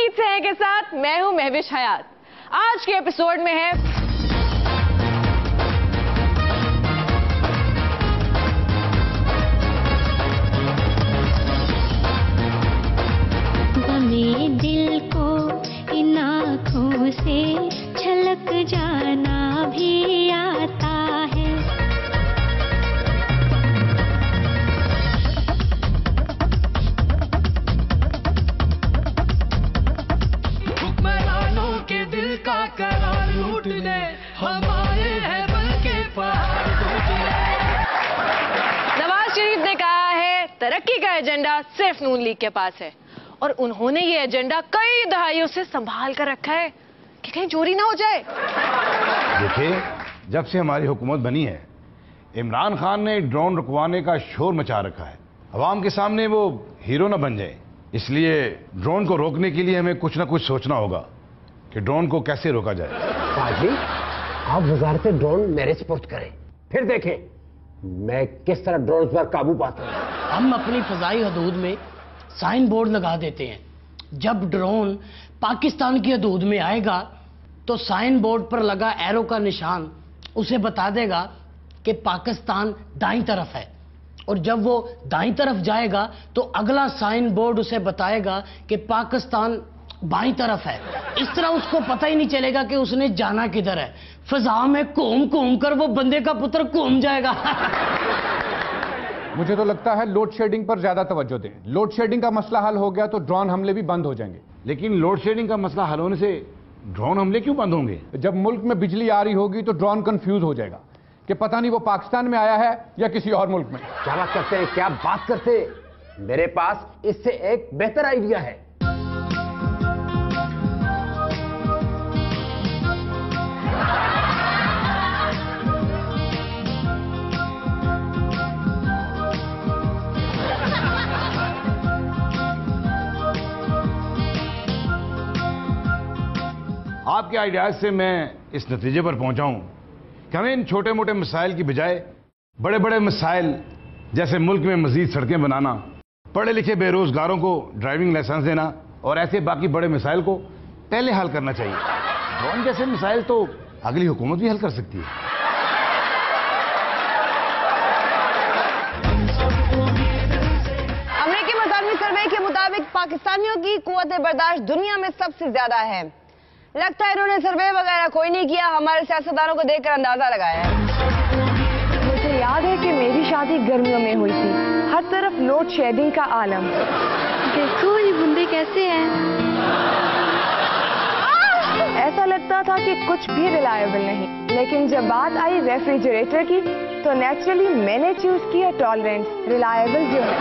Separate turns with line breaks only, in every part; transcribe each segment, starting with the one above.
मीत से के साथ मैं हूं महविश हयात। आज के एपिसोड में है
मेरे दिल को इन आँखों से झलक जाना भी आता है।
हुक्मरानों के दिल का करार लूटने हम आए हैं बल के पहाड़ टूटने।
नवाज शरीफ ने कहा है तरक्की का एजेंडा सिर्फ नून लीग के पास है और उन्होंने ये एजेंडा कई दहाइयों से संभाल कर रखा है कि कहीं चोरी ना हो जाए।
देखिए, जब से हमारी हुकूमत बनी है इमरान खान ने ड्रोन रुकवाने का शोर मचा रखा है। अवाम के सामने वो हीरो ना बन जाए, इसलिए ड्रोन को रोकने के लिए हमें कुछ ना कुछ सोचना होगा कि ड्रोन को कैसे रोका जाए।
काजी, आप वजारत ड्रोन मेरे सपोर्ट करें, फिर देखें मैं किस तरह ड्रोन पर काबू पाता हूं।
हम अपनी फजाई हदूद में साइन बोर्ड लगा देते हैं। जब ड्रोन पाकिस्तान की हदूद में आएगा तो साइन बोर्ड पर लगा एरो का निशान उसे बता देगा कि पाकिस्तान दाईं तरफ है, और जब वो दाईं तरफ जाएगा तो अगला साइन बोर्ड उसे बताएगा कि पाकिस्तान बाईं तरफ है। इस तरह उसको पता ही नहीं चलेगा कि उसने जाना किधर है। फिजा में घूम घूम कर वो बंदे का पुत्र घूम जाएगा।
मुझे तो लगता है लोड शेडिंग पर ज्यादा तवज्जो दें। लोड शेडिंग का मसला हल हो गया तो ड्रोन हमले भी बंद हो जाएंगे।
लेकिन लोड शेडिंग का मसला हल होने से ड्रोन हमले क्यों बंद होंगे?
जब मुल्क में बिजली आ रही होगी तो ड्रोन कंफ्यूज हो जाएगा कि पता नहीं वो पाकिस्तान में आया है या किसी और मुल्क में।
क्या बात करते हैं, क्या बात करते हैं। मेरे पास इससे एक बेहतर आइडिया है।
आपके आइडियाज से मैं इस नतीजे पर पहुंचा हूं कि हमें इन छोटे मोटे मसाइल की बजाय बड़े बड़े मसाइल जैसे मुल्क में मजीद सड़कें बनाना, पढ़े लिखे बेरोजगारों को ड्राइविंग लाइसेंस देना और ऐसे बाकी बड़े मसाइल को पहले हल करना चाहिए। ड्रोन जैसे मसाइल तो अगली हुकूमत भी हल कर सकती है।
अमेरिकी मसामी सर्वे के मुताबिक पाकिस्तानियों की कुव्वत बर्दाश्त दुनिया में सबसे ज्यादा है। लगता है इन्होंने सर्वे वगैरह कोई नहीं किया, हमारे सियासतदानों को देखकर अंदाजा लगाया है। मुझे याद है कि मेरी शादी गर्मियों में हुई थी, हर तरफ लोड शेडिंग का आलम।
देखो ये बंदे कैसे हैं।
ऐसा लगता था कि कुछ भी रिलायबल नहीं, लेकिन जब बात आई रेफ्रिजरेटर की तो नेचुरली मैंने चूज किया टॉलरेंस, रिलायबल जो है।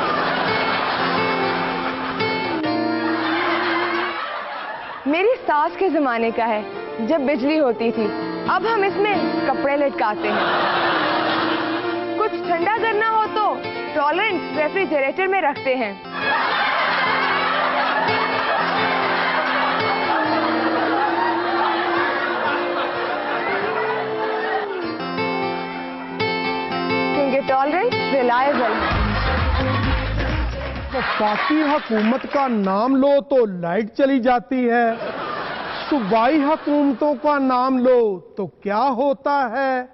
मेरी सास के जमाने का है, जब बिजली होती थी। अब हम इसमें कपड़े लटकाते हैं। कुछ ठंडा करना हो तो टॉलरेंस रेफ्रिजरेटर में रखते हैं। क्योंकि टॉलरेंस रिलायबल है।
वफाकी हुकूमत का नाम लो तो लाइट चली जाती है, सूबाई हुकूमतों का नाम लो तो क्या होता है,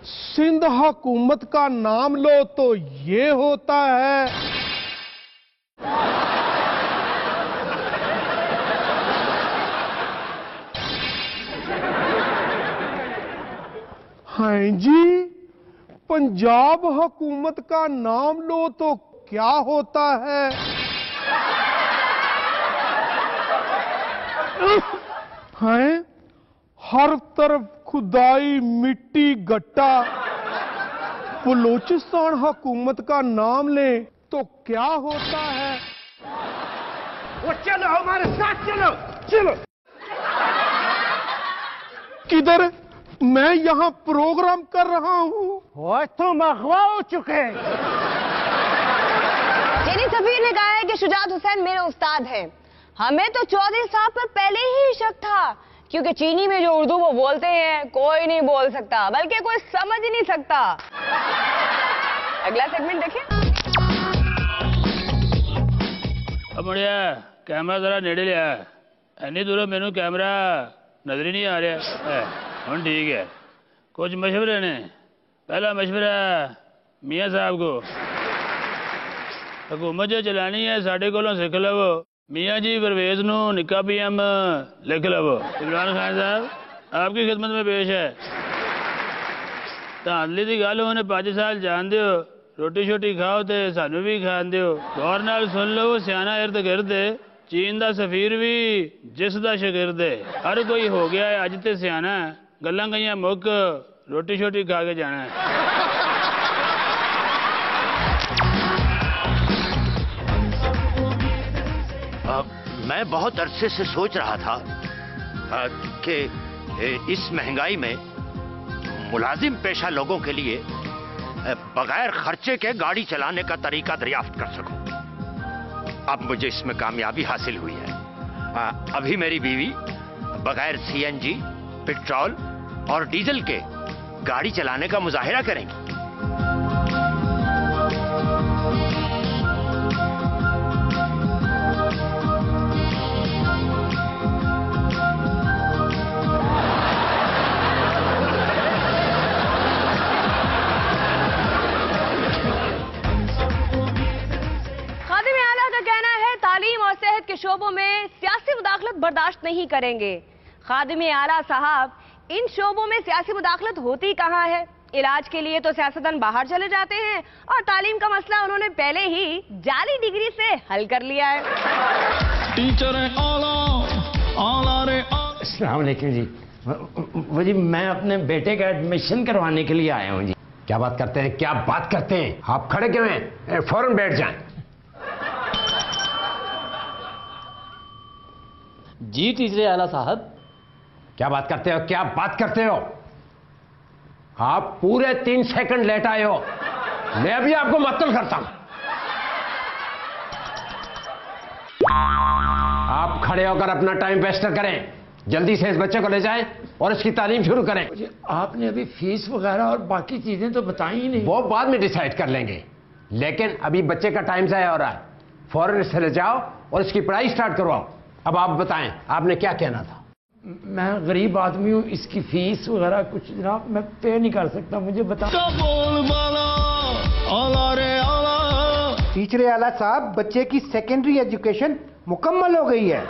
सिंध हुकूमत का नाम लो तो ये होता है। हाँ जी, पंजाब हुकूमत का नाम लो तो क्या होता है। हैं, हर तरफ खुदाई मिट्टी गट्टा। बलूचिस्तान हुकूमत का नाम ले तो क्या होता है।
वो चलो हमारे साथ, चलो चलो।
किधर? मैं यहाँ प्रोग्राम कर रहा हूँ।
तुम अगवा हो चुके।
सफीर ने कहा है कि शुजात हुसैन मेरे उस्ताद हैं। हमें तो चौधरी साहब पर पहले ही शक था, क्योंकि चीनी में जो उर्दू वो बोलते हैं कोई नहीं बोल सकता, बल्कि कोई समझ ही नहीं सकता। अगला सेगमेंट देखिए।
बढ़िया, कैमरा जरा नेड़े लिया। इन्नी दूरों मैनू कैमरा नजर ही नहीं आ रहा है। हम ठीक है, कुछ मशवरे ने। पहला मशवरा मियाँ साहब को, हुकूमत जो चलानी है साढ़े कोलों सिख लवो। मियाँ जी परवेज नू निक्का PM लिख लवो। इमरान खान साहब आपकी खिदमत में पेश है। धांधली की गल होने 5 साल जान दो, रोटी शोटी खाओ तो सानू भी खान दो। गौर नाल सुन लो, सियाना इर्द गिर्द चीन दा सफीर भी जिस दा शागिर्द है। हर कोई हो गया है अज ते सियाना, गल्लां गईयां मुक, रोटी शोटी खा के जाना है।
मैं बहुत अरसे से सोच रहा था कि इस महंगाई में मुलाजिम पेशा लोगों के लिए बगैर खर्चे के गाड़ी चलाने का तरीका दरियाफ्त कर सकूं। अब मुझे इसमें कामयाबी हासिल हुई है। अभी मेरी बीवी बगैर CNG, पेट्रोल और डीजल के गाड़ी चलाने का मुजाहिरा करेंगी।
के शोबों में सियासी मुदाखलत बर्दाश्त नहीं करेंगे। खादिम आला साहब, इन शोबों में सियासी मुदाखलत होती कहाँ है? इलाज के लिए तो सियासतदान बाहर चले जाते हैं और तालीम का मसला उन्होंने पहले ही जाली डिग्री से हल कर लिया है।
टीचर
अस्सलाम वालेकुम जी। वो जी मैं अपने बेटे का एडमिशन करवाने के लिए आया हूँ जी। क्या बात करते हैं, क्या बात करते हैं? आप खड़े क्यों हैं? फौरन बैठ जाएं।
जी टीचर आला साहब।
क्या बात करते हो, क्या बात करते हो? आप पूरे 3 सेकंड लेट आए हो। मैं अभी आपको मुअत्तल करता हूं। आप खड़े होकर अपना टाइम वेस्ट करें, जल्दी से इस बच्चे को ले जाएं और इसकी तालीम शुरू करें।
आपने अभी फीस वगैरह और बाकी चीजें तो बताई ही नहीं।
वो बाद में डिसाइड कर लेंगे, लेकिन अभी बच्चे का टाइम ज़ाया हो रहा है। फौरन इससे ले जाओ और इसकी पढ़ाई स्टार्ट करवाओ। अब आप बताएं, आपने क्या कहना था?
मैं गरीब आदमी हूँ, इसकी फीस वगैरह कुछ जनाब मैं पे नहीं कर सकता, मुझे बता।
टीचर आला साहब, बच्चे की सेकेंडरी एजुकेशन मुकम्मल हो गई है।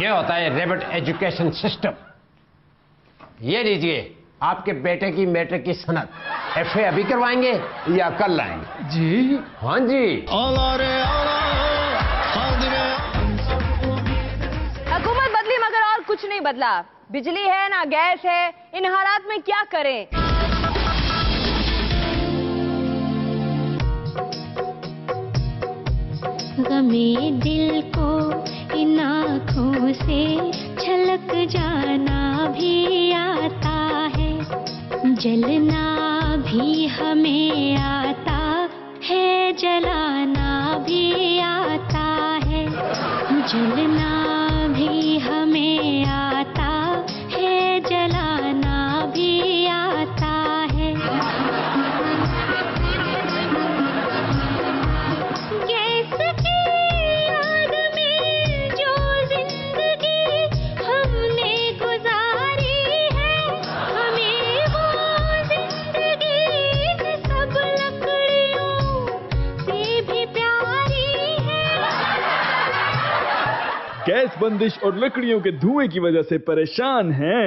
ये होता है रेबट एजुकेशन सिस्टम। ये लीजिए आपके बेटे की मैट्रिक की सनद। FA अभी करवाएंगे या कल लाएंगे?
जी
हाँ जी।
हुकूमत बदली मगर और कुछ नहीं बदला। बिजली है ना गैस है, इन हालात में क्या करें?
गमे दिल को इन आँखों से छलक जाना भी आता है, जलना भी हमें आता है, जलाना भी आता है, जलना भी हमें आता है, जलाना भी आता है। गैस की आग में जो जिंदगी हमने गुजारी है, हमें वो जिंदगी सब लकड़ियों से भी प्यारी है।
गैस बंदिश और लकड़ियों के धुएं की वजह से परेशान हैं?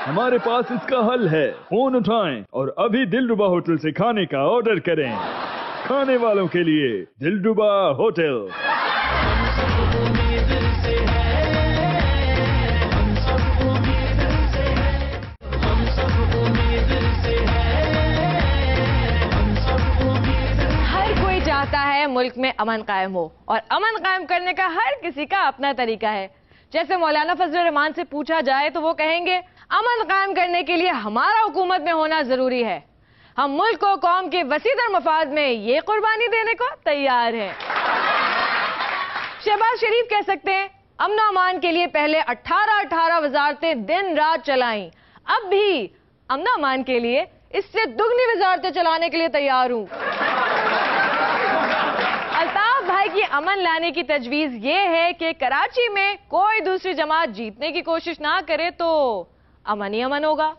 हमारे पास इसका हल है। फोन उठाएं और अभी दिलरुबा होटल से खाने का ऑर्डर करें। खाने वालों के लिए दिलरुबा होटल।
हर कोई चाहता है मुल्क में अमन कायम हो, और अमन कायम करने का हर किसी का अपना तरीका है। जैसे मौलाना फजल रहमान से पूछा जाए तो वो कहेंगे अमन कायम करने के लिए हमारा हुकूमत में होना जरूरी है। हम मुल्क को कौम के वसीदर मफाद में ये कुर्बानी देने को तैयार हैं। शहबाज शरीफ कह सकते हैं अमन अमान के लिए पहले 18 वजारतें दिन रात चलाईं, अब भी अमन अमान के लिए इससे दुगनी वजारतें चलाने के लिए तैयार हूं। अल्ताफ भाई
ये अमन लाने की तजवीज ये है कि कराची में कोई दूसरी जमात जीतने की कोशिश ना करे तो अमन ही अमन होगा।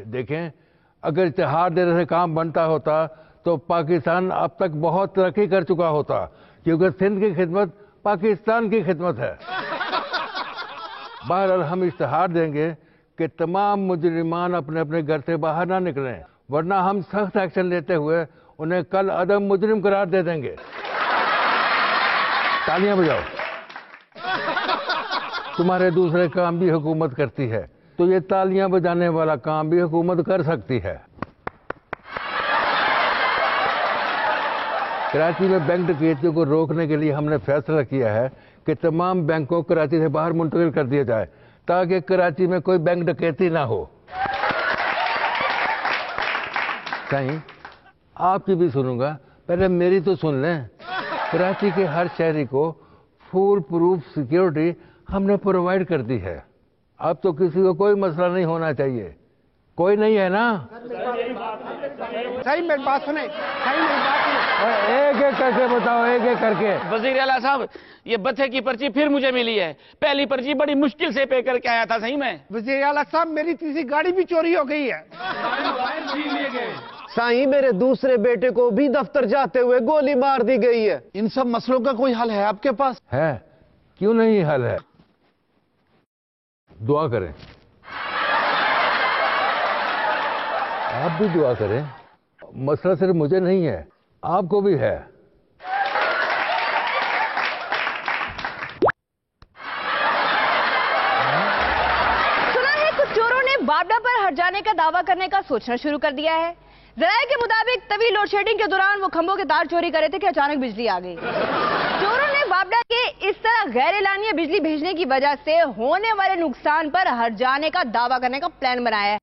देखें, अगर इत्तेहाद देने से काम बनता होता तो पाकिस्तान अब तक बहुत तरक्की कर चुका होता, क्योंकि सिंध की खिदमत पाकिस्तान की खिदमत है। बहरहाल हम इश्तिहार देंगे कि तमाम मुजरिमान अपने अपने घर से बाहर ना निकलें, वरना हम सख्त एक्शन लेते हुए उन्हें कल अदम मुजरिम करार दे देंगे। तालियां बजाओ। तुम्हारे दूसरे काम भी हुकूमत करती है, तो ये तालियां बजाने वाला काम भी हुकूमत कर सकती है। कराची में बैंक डकैतियों को रोकने के लिए हमने फैसला किया है कि तमाम बैंकों को कराची से बाहर मुंतकिल कर दिया जाए, ताकि कराची में कोई बैंक डकैती ना हो। सही, आपकी भी सुनूंगा, पहले मेरी तो सुन लें। कराची के हर शहरी को फुल प्रूफ सिक्योरिटी हमने प्रोवाइड कर दी है। अब तो किसी को कोई मसला नहीं होना चाहिए। कोई नहीं है ना?
सही मेरी बात सुने, सही मेरी बात सुने।
एक एक करके बताओ, एक एक करके।
वजीर आला साहब, ये बच्चे की पर्ची फिर मुझे मिली है। पहली पर्ची बड़ी मुश्किल से पे करके आया था। सही में
वजीर आला साहब, मेरी तीसरी गाड़ी भी चोरी हो गई है।
साईं, मेरे दूसरे बेटे को भी दफ्तर जाते हुए गोली मार दी गई है। इन सब मसलों का कोई हल है आपके पास?
है, क्यों नहीं हल है? दुआ करें, आप भी दुआ करें। मसला सिर्फ मुझे नहीं है, आपको भी है।
सुना है कुछ चोरों ने बाबडा पर हट जाने का दावा करने का सोचना शुरू कर दिया है। जराये के मुताबिक तभी लोड शेडिंग के दौरान वो खंभों के तार चोरी कर रहे थे कि अचानक बिजली आ गई। चोरों ने बाबडा के इस तरह गैर एलानिया बिजली भेजने की वजह से होने वाले नुकसान पर हट जाने का दावा करने का प्लान बनाया है।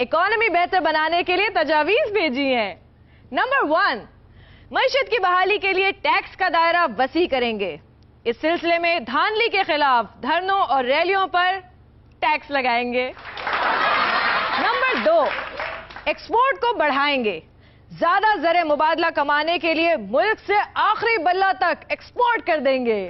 इकोनॉमी बेहतर बनाने के लिए तजावीज भेजी हैं। नंबर 1, मईशत की बहाली के लिए टैक्स का दायरा वसी करेंगे। इस सिलसिले में धांधली के खिलाफ धरनों और रैलियों पर टैक्स लगाएंगे। नंबर 2, एक्सपोर्ट को बढ़ाएंगे। ज्यादा ज़र मुबादला कमाने के लिए मुल्क से आखिरी बल्ला तक एक्सपोर्ट कर देंगे।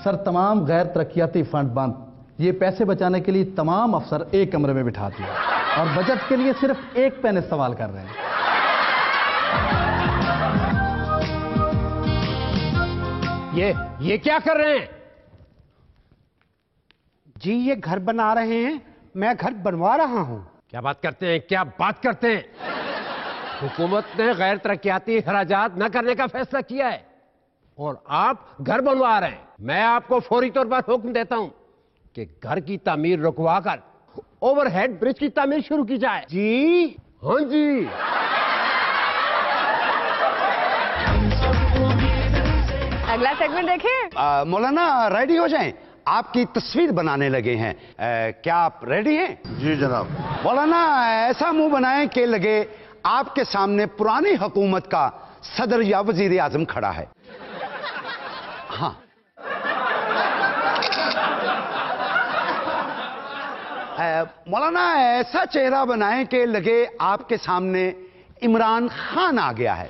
सर, तमाम गैर तरक्याती फंड बंद। ये पैसे बचाने के लिए तमाम अफसर एक कमरे में बिठा दिए और बजट के लिए सिर्फ एक पेन इस्तेमाल कर रहे हैं।
ये क्या कर रहे हैं?
जी, ये घर बना रहे हैं, मैं घर बनवा रहा हूं।
क्या बात करते हैं, क्या बात करते हैं? हुकूमत ने गैर तरक्याती खराजात न करने का फैसला किया है और आप घर बनवा रहे हैं। मैं आपको फौरी तौर पर हुक्म देता हूं कि घर की तामीर रुकवाकर ओवरहेड ब्रिज की तामीर शुरू की जाए।
जी
हाँ जी।
अगला सेगमेंट देखें।
मौलाना रेडी हो जाएं, आपकी तस्वीर बनाने लगे हैं। क्या आप रेडी हैं?
जी जनाब।
मौलाना ऐसा मुंह बनाएं कि लगे आपके सामने पुरानी हुकूमत का सदर या वजीर आजम खड़ा है। हाँ, मौलाना ऐसा चेहरा बनाएं कि लगे आपके सामने इमरान खान आ गया है।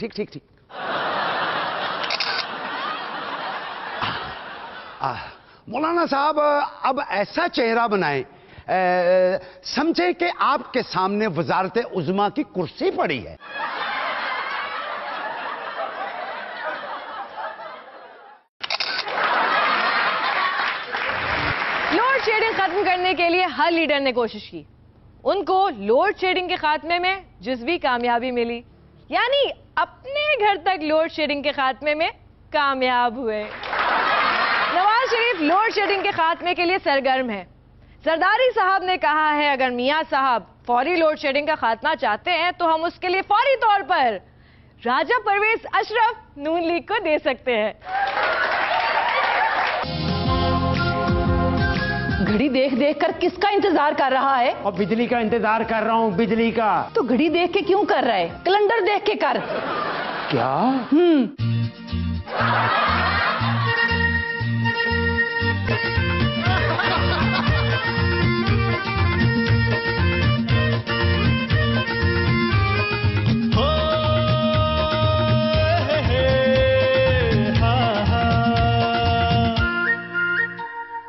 ठीक ठीक ठीक। मौलाना साहब, अब ऐसा चेहरा बनाएं समझे कि आपके सामने वजारत उज़्मा की कुर्सी पड़ी है।
करने के लिए हर लीडर ने कोशिश की। उनको लोड शेडिंग के खात्मे में जुज़वी कामयाबी मिली, यानी अपने घर तक लोड शेडिंग के खात्मे में कामयाब हुए। नवाज शरीफ लोड शेडिंग के खात्मे के लिए सरगर्म है। जरदारी साहब ने कहा है अगर मियां साहब फौरी लोड शेडिंग का खात्मा चाहते हैं तो हम उसके लिए फौरी तौर पर राजा परवेज अशरफ नून लीग को दे सकते हैं।
घड़ी देख देख कर किसका इंतजार कर रहा है?
और बिजली का इंतजार कर रहा हूँ, बिजली का।
तो घड़ी देख के क्यों कर रहा है? कैलेंडर देख के कर।
क्या?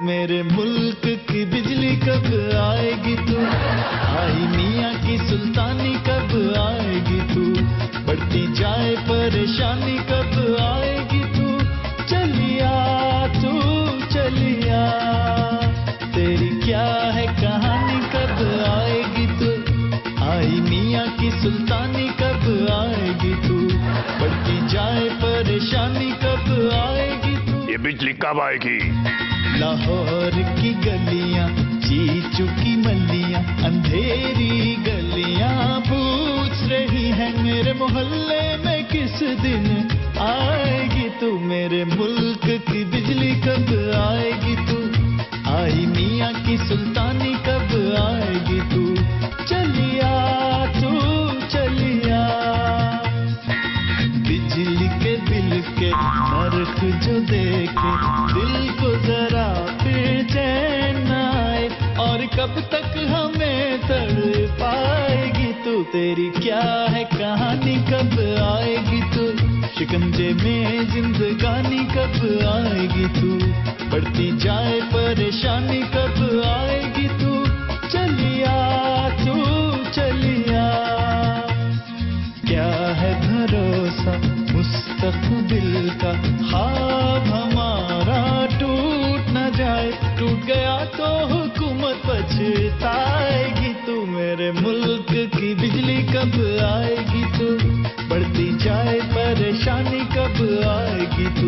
मेरे मुल्क की बिजली कब आएगी तू? आई मियाँ की सुल्तानी कब आएगी तू? बढ़ती जाए परेशानी कब आएगी तू? चलिया तू चलिया, तेरी क्या है कहानी कब आएगी तू? आई मियाँ की सुल्तानी कब आएगी तू? बढ़ती जाए परेशानी कब आएगी तू?
ये बिजली कब आएगी?
लाहौर की गलियां, चीचू की मलियां, अंधेरी गलियां पूछ रही हैं मेरे मोहल्ले में किस दिन आएगी तू? मेरे मुल्क की बिजली कब आएगी तू? आई मियाँ की सुल्तानी कब आएगी तू? चलिया तू चलिया, बिजली के बिल के नर्क जो देखे दिल को जरा फिर चैन आए, और कब तक हमें तड़पाएगी तू? तेरी क्या है कहानी कब आएगी तू? शिकंजे में जिंदगानी कब आएगी तू? बढ़ती जाए परेशानी कब आएगी तू? चलिया तू चलिया, क्या है भरोसा मुस्तकबिल का? ख्वाब हमारा टूट न जाए, टूट गया तो हुकूमत पछताएगी तू? मेरे मुल्क की बिजली कब आएगी तू? बढ़ती जाए परेशानी कब आएगी तू?